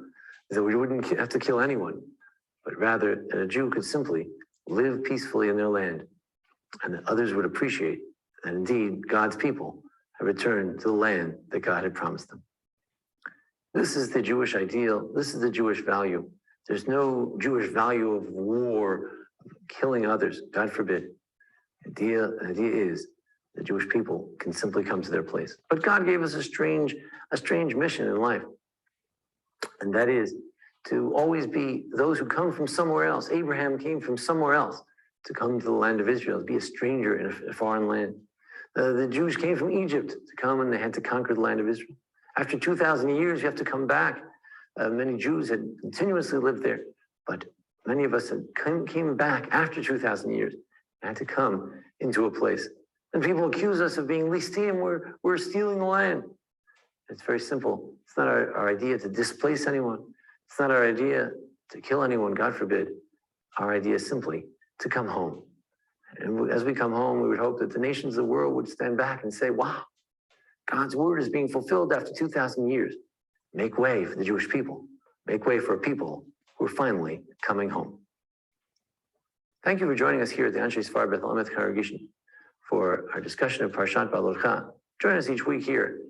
is that we wouldn't have to kill anyone, but rather that a Jew could simply live peacefully in their land, and that others would appreciate that indeed God's people have returned to the land that God had promised them. This is the Jewish ideal. This is the Jewish value. There's no Jewish value of war, of killing others, God forbid. The idea is the Jewish people can simply come to their place. But God gave us a strange mission in life, and that is to always be those who come from somewhere else. Abraham came from somewhere else to come to the land of Israel, to be a stranger in a foreign land. The Jews came from Egypt to come, and they had to conquer the land of Israel. After 2,000 years, you have to come back. Many Jews had continuously lived there, but many of us came back after 2,000 years and had to come into a place. And people accuse us of being listim, we're stealing the land. It's very simple. It's not our idea to displace anyone. It's not our idea to kill anyone, God forbid. Our idea is simply to come home. And as we come home, we would hope that the nations of the world would stand back and say, wow, God's word is being fulfilled after 2,000 years. Make way for the Jewish people. Make way for a people who are finally coming home. Thank you for joining us here at the Anshe Sfar Behaalotecha congregation. for our discussion of Parshat Behaalotecha. Join us each week here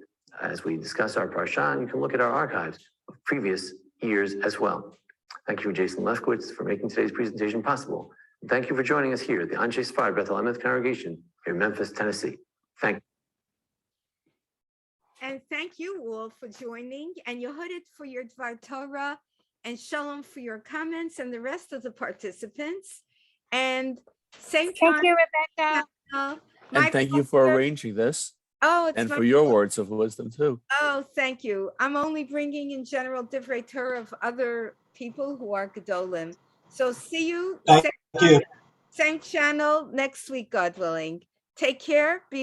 as we discuss our Parsha, and you can look at our archives of previous years as well. Thank you, Jason Lefkowitz, for making today's presentation possible. And thank you for joining us here at the Anshe Sfard Beth El Emet congregation here in Memphis, Tennessee. Thank you. And thank you all for joining, and Yehudet for your Dvar Torah, and Shalom for your comments, and the rest of the participants. And same time. Thank you, Rebecca. And thank you for arranging this Oh, and for your words of wisdom too. Oh, thank you. I'm only bringing in general divrei Torah of other people who are Gedolim. So see you, Thank you. same channel next week, God willing. Take care. Be